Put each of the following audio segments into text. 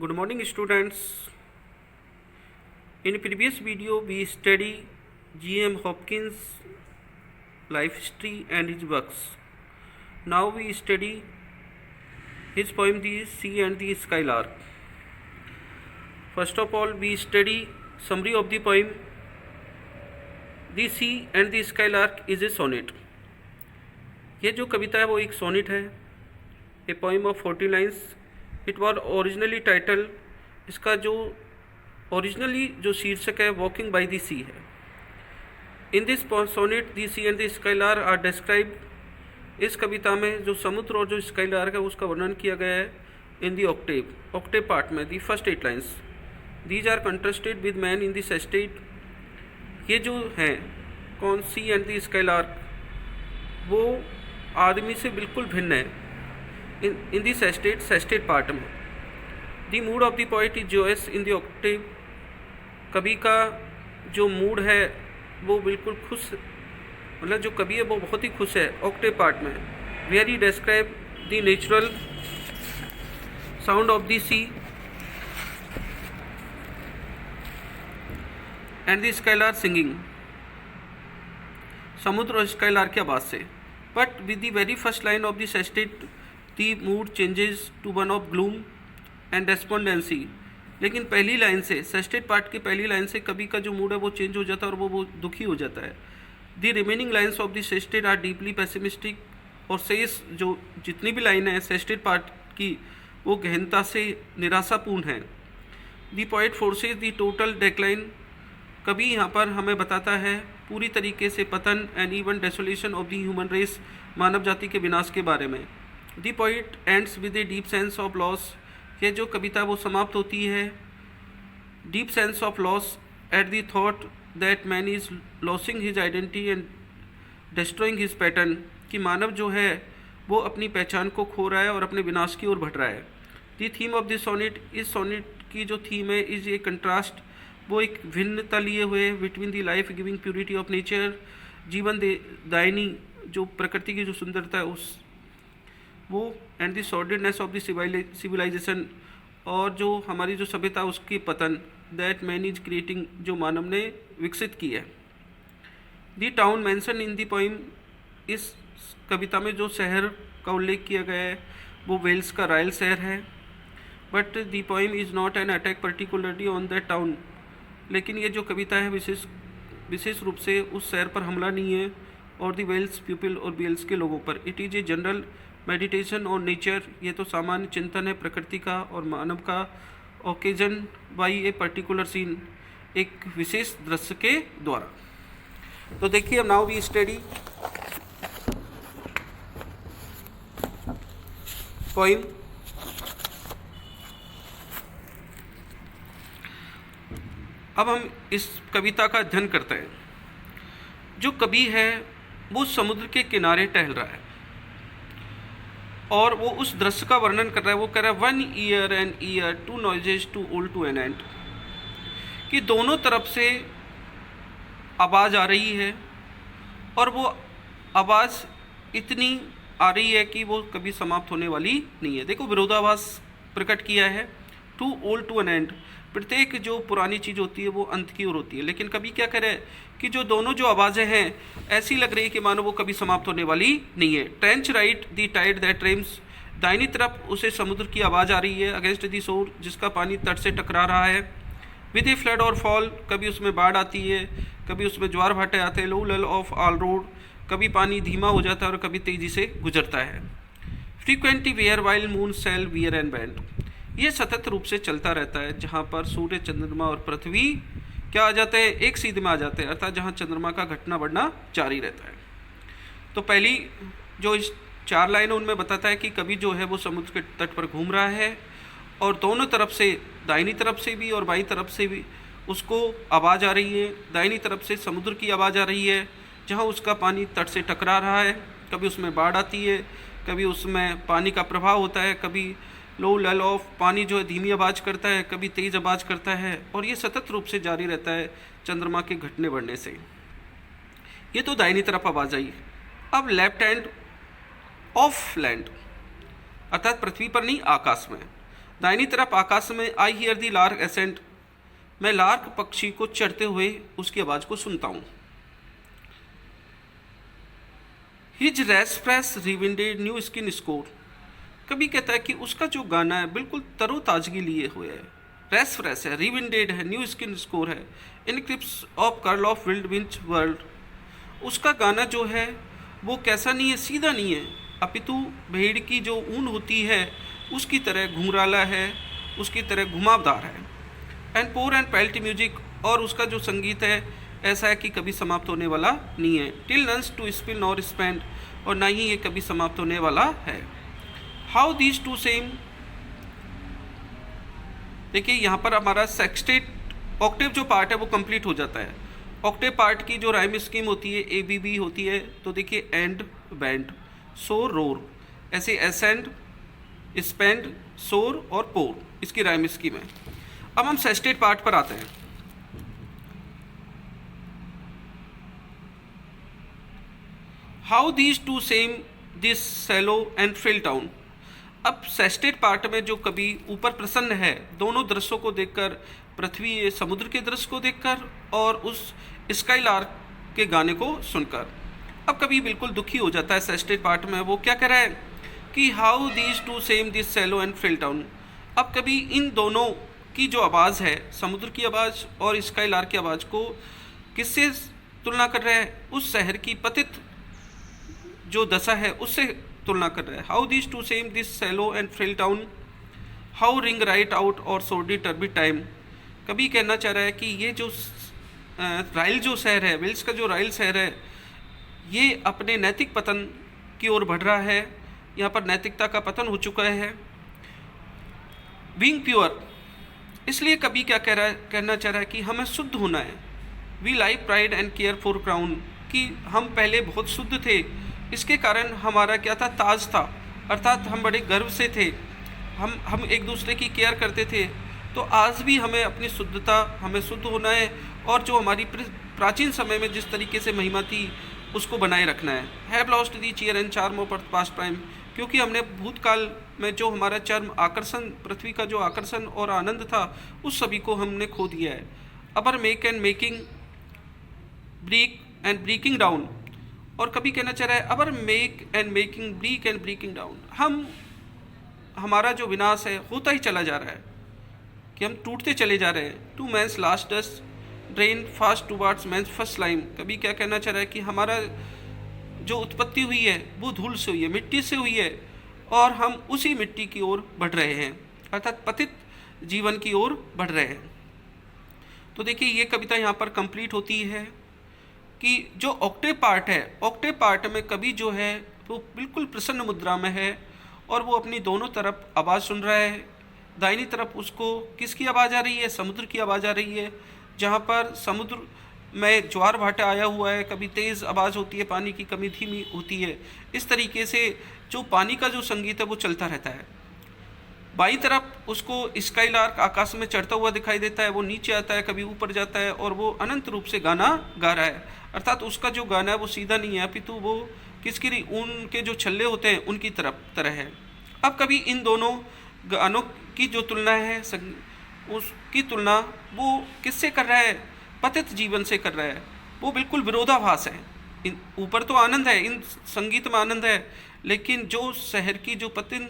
Good morning, students. In previous video, we study G.M. Hopkins' life history and his works. Now we study his poem The Sea and the Skylark. First of all, we study summary of the poem. The Sea and the Skylark is a sonnet. ये जो कविता है वो एक sonnet है, a poem of 40 lines. It was originally title, इसका जो originally जो शीर्षक है वॉकिंग बाय द सी है. In this sonnet the sea and the skylark are describe. इस कविता में जो समुद्र और जो स्काईलार्क है उसका वर्णन किया गया है इन दी ऑक्टेव पार्ट में. The first 8 lines these are contrasted with man in this estate. ये जो हैं कौन सी एंड द स्काईलार्क वो आदमी से बिल्कुल भिन्न है इन दिस सेस्टेट पार्ट में. The mood off the poet is Joyce in the Octave. कवि का जो मूड है वो बिल्कुल खुश, मतलब जो कवि है वो बहुत ही खुश है ऑक्टेव पार्ट में. Where he describe the natural sound of the sea and the skylark singing. समुद्र और स्काईलार्क की आवाज़ से. But with the very first line of the sestet the mood changes to one of gloom and despondency. लेकिन पहली line से, sestet part की पहली लाइन से कवि का जो मूड है वो चेंज हो जाता है और वो दुखी हो जाता है. The remaining lines of the sestet are deeply pessimistic. और शेष जो जितनी भी लाइनें हैं सेस्टेट पार्ट की वो गहनता से निराशापूर्ण हैं. The poet forces the total decline. कवि यहाँ पर हमें बताता है पूरी तरीके से पतन and even desolation of the human race, मानव जाति के विनाश के बारे में. The poet ends with a deep sense of loss. ये जो कविता वो समाप्त होती है deep sense of loss at the thought that man is losing his identity and destroying his pattern. कि मानव जो है वो अपनी पहचान को खो रहा है और अपने विनाश की ओर बढ़ रहा है. The theme of this sonnet, इस सोनेट की जो थीम है इज ए कंट्रास्ट. वो एक भिन्नता लिए हुए between the life giving purity of nature, जीवन दायनी जो प्रकृति की जो सुंदरता है उस वो, and the sordidness of the civilisation, और जो हमारी जो सभ्यता उसकी पतन, दैट मैन इज क्रिएटिंग, जो मानव ने विकसित की है. The town mention in the poem, इस कविता में जो शहर का उल्लेख किया गया है वो वेल्स का रॉयल शहर है. But the poem is not an attack particularly on that town. लेकिन ये जो कविता है विशेष रूप से उस शहर पर हमला नहीं है और दी वेल्स पीपल और वेल्स के लोगों पर. It is a general meditation on nature. ये तो सामान्य चिंतन है प्रकृति का और मानव का. Occasion by a particular scene, एक विशेष दृश्य के द्वारा. तो देखिए अब नाउ वी स्टडी पोइम. अब हम इस कविता का अध्ययन करते हैं. जो कवि है वो समुद्र के किनारे टहल रहा है और वो उस दृश्य का वर्णन कर रहा है. वो कह रहा है 1 ear and ear, 2 noises too old to an end. कि दोनों तरफ से आवाज़ आ रही है और वो आवाज़ इतनी आ रही है कि वो कभी समाप्त होने वाली नहीं है. देखो विरोधाभास प्रकट किया है. Too old to an end, प्रत्येक जो पुरानी चीज़ होती है वो अंत की ओर होती है. लेकिन कभी क्या करे कि जो दोनों जो आवाज़ें हैं ऐसी लग रही है कि मानो वो कभी समाप्त होने वाली नहीं है. Trench right the tide that ramps, दाहिनी तरफ उसे समुद्र की आवाज़ आ रही है. अगेंस्ट दी शोर, जिसका पानी तट से टकरा रहा है. विद ए फ्लड और फॉल, कभी उसमें बाढ़ आती है, कभी उसमें ज्वार भाटे आते हैं. लो लल ऑफ ऑल रोड, कभी पानी धीमा हो जाता है और कभी तेज़ी से गुजरता है. Frequently where while moon shall wear and band, ये सतत रूप से चलता रहता है जहाँ पर सूर्य, चंद्रमा और पृथ्वी क्या आ जाते हैं, एक सीध में आ जाते हैं, अर्थात जहाँ चंद्रमा का घटना बढ़ना जारी रहता है. तो पहली जो इस 4 लाइनें उनमें बताता है कि कवि जो है वो समुद्र के तट पर घूम रहा है और दोनों तरफ से, दाहिनी तरफ से भी और बाईं तरफ से भी उसको आवाज़ आ रही है. दाहिनी तरफ से समुद्र की आवाज़ आ रही है जहाँ उसका पानी तट से टकरा रहा है. कभी उसमें बाढ़ आती है, कभी उसमें पानी का प्रभाव होता है, कभी लो लल ऑफ, पानी जो है धीमी आवाज़ करता है, कभी तेज़ आवाज़ करता है. और ये सतत रूप से जारी रहता है चंद्रमा के घटने बढ़ने से. ये तो दाहिनी तरफ आवाज़ आई. अब लेफ्ट हैंड ऑफ लैंड, अर्थात पृथ्वी पर नहीं आकाश में. दाहिनी तरफ आकाश में I hear the lark ascent, मैं लार्क पक्षी को चढ़ते हुए उसकी आवाज़ को सुनता हूँ। His rash fresh rewinded new skin score, कभी कहता है कि उसका जो गाना है बिल्कुल तरोताजगी लिए हुए है, रेस्प्रेस है, रिविंडेड है, न्यू स्किन स्कोर है, in clips of curl of wild winch world, उसका गाना जो है वो कैसा नहीं है, सीधा नहीं है, अपितु भेड़ की जो ऊन होती है उसकी तरह घुंघराला है, उसकी तरह घुमावदार है। एंड पोर एंड पेल्टी म्यूजिक, और उसका जो संगीत है ऐसा है कि कभी समाप्त होने वाला नहीं है। Till none's to spill nor spend, और ना ही ये कभी समाप्त होने वाला है। हाउ दीज टू सेम, देखिए यहाँ पर हमारा सेक्सटेट ऑक्टेव जो पार्ट है वो कंप्लीट हो जाता है। ऑक्टेव पार्ट की जो राइम स्कीम होती है ABB होती है, तो देखिए एंड, बैंड, सो, रोर, ऐसे एसेंड, स्पेंड, सोर और पोर, इसकी राइम स्कीम है। अब हम सेस्टेट पार्ट पर आते हैं। How these two shame this shallow and frail town, अब सेस्टेट पार्ट में जो कभी ऊपर प्रसन्न है दोनों दृश्यों को देखकर, पृथ्वी समुद्र के दृश्य को देखकर और उस स्काई लार्क के गाने को सुनकर, अब कभी बिल्कुल दुखी हो जाता है सेस्टेट पार्ट में। वो क्या कह रहा है कि how these two shame this shallow and frail town, अब कभी इन दोनों की जो आवाज़ है, समुद्र की आवाज़ और स्काई लार्क की आवाज़ को किससे तुलना कर रहा है, उस शहर की पतित जो दशा है उससे तुलना कर रहा है। How this two shame this shallow and frail town, how ring right out our sordid टर्बी time, कभी कहना चाह रहा है कि ये जो राइल जो शहर है, वेल्स का जो राइल शहर है, ये अपने नैतिक पतन की ओर बढ़ रहा है, यहाँ पर नैतिकता का पतन हो चुका है। बीइंग प्योर, इसलिए कभी क्या कहना चाह रहा है कि हमें शुद्ध होना है। वी लाइक pride and care for crown, कि हम पहले बहुत शुद्ध थे, इसके कारण हमारा क्या था, ताज था, अर्थात हम बड़े गर्व से थे, हम एक दूसरे की केयर करते थे। तो आज भी हमें अपनी शुद्धता, हमें शुद्ध होना है और जो हमारी प्राचीन समय में जिस तरीके से महिमा थी उसको बनाए रखना है। Have lost the cheer and charm of past time, क्योंकि हमने भूतकाल में जो हमारा चर्म आकर्षण, पृथ्वी का जो आकर्षण और आनंद था, उस सभी को हमने खो दिया है। Our make and making, break and breaking down, और कभी कहना चाह रहा है our make and making, break and breaking down, हमारा जो विनाश है होता ही चला जा रहा है, कि हम टूटते चले जा रहे हैं। To man's last dust drain fast towards man's first slime, कभी क्या कहना चाह रहा है कि हमारा जो उत्पत्ति हुई है वो धूल से हुई है, मिट्टी से हुई है, और हम उसी मिट्टी की ओर बढ़ रहे हैं, अर्थात पतित जीवन की ओर बढ़ रहे हैं। तो देखिए ये कविता यहाँ पर कंप्लीट होती है कि जो ऑक्टेव पार्ट है, ऑक्टेव पार्ट में कवि जो है वो बिल्कुल प्रसन्न मुद्रा में है और वो अपनी दोनों तरफ आवाज़ सुन रहा है। दाहिनी तरफ उसको किसकी आवाज़ आ रही है, समुद्र की आवाज़ आ रही है, जहाँ पर समुद्र में ज्वार भाटा आया हुआ है, कभी तेज़ आवाज़ होती है पानी की, कभी धीमी होती है। इस तरीके से जो पानी का जो संगीत है वो चलता रहता है। बाई तरफ उसको स्काई लार्क आकाश में चढ़ता हुआ दिखाई देता है, वो नीचे आता है, कभी ऊपर जाता है, और वो अनंत रूप से गाना गा रहा है, अर्थात उसका जो गाना है वो सीधा नहीं है, अपितु वो किसकी, ऊन के जो छल्ले होते हैं उनकी तरह है। अब कभी इन दोनों गानों की जो तुलना है, उसकी तुलना वो किससे कर रहा है, पतित जीवन से कर रहा है। वो बिल्कुल विरोधाभास है। इन ऊपर तो आनंद है, इन संगीत में आनंद है, लेकिन जो शहर की जो पतन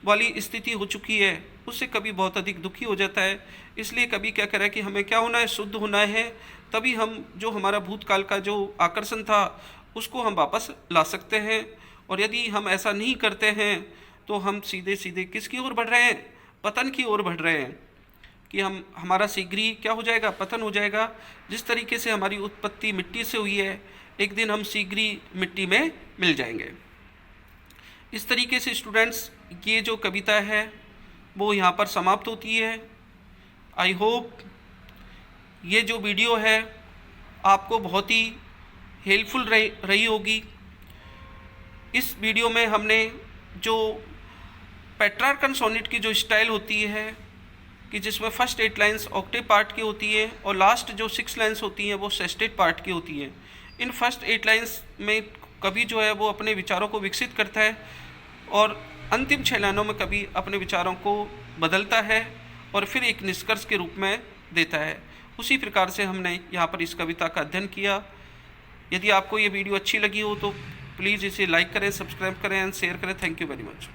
वाली स्थिति हो चुकी है उससे कभी बहुत अधिक दुखी हो जाता है। इसलिए कभी क्या कह रहा है कि हमें क्या होना है, शुद्ध होना है, तभी हम जो हमारा भूतकाल का जो आकर्षण था उसको हम वापस ला सकते हैं। और यदि हम ऐसा नहीं करते हैं तो हम सीधे सीधे किसकी ओर बढ़ रहे हैं, पतन की ओर बढ़ रहे हैं, कि हमारा शीघ्र ही क्या हो जाएगा, पतन हो जाएगा। जिस तरीके से हमारी उत्पत्ति मिट्टी से हुई है, एक दिन हम शीघ्र ही मिट्टी में मिल जाएंगे। इस तरीके से स्टूडेंट्स ये जो कविता है वो यहाँ पर समाप्त होती है। आई होप ये जो वीडियो है आपको बहुत ही हेल्पफुल रही होगी। इस वीडियो में हमने जो पेट्रार्कन सोनेट की जो स्टाइल होती है कि जिसमें फर्स्ट 8 लाइन्स ऑक्टेव पार्ट की होती है और लास्ट जो 6 लाइन्स होती हैं वो सेस्टेट पार्ट की होती है। इन फर्स्ट 8 लाइन्स में कवि जो है वो अपने विचारों को विकसित करता है और अंतिम 6 लाइनों में कवि अपने विचारों को बदलता है और फिर एक निष्कर्ष के रूप में देता है। उसी प्रकार से हमने यहाँ पर इस कविता का अध्ययन किया। यदि आपको ये वीडियो अच्छी लगी हो तो प्लीज़ इसे लाइक करें, सब्सक्राइब करें एंड शेयर करें। Thank you very much.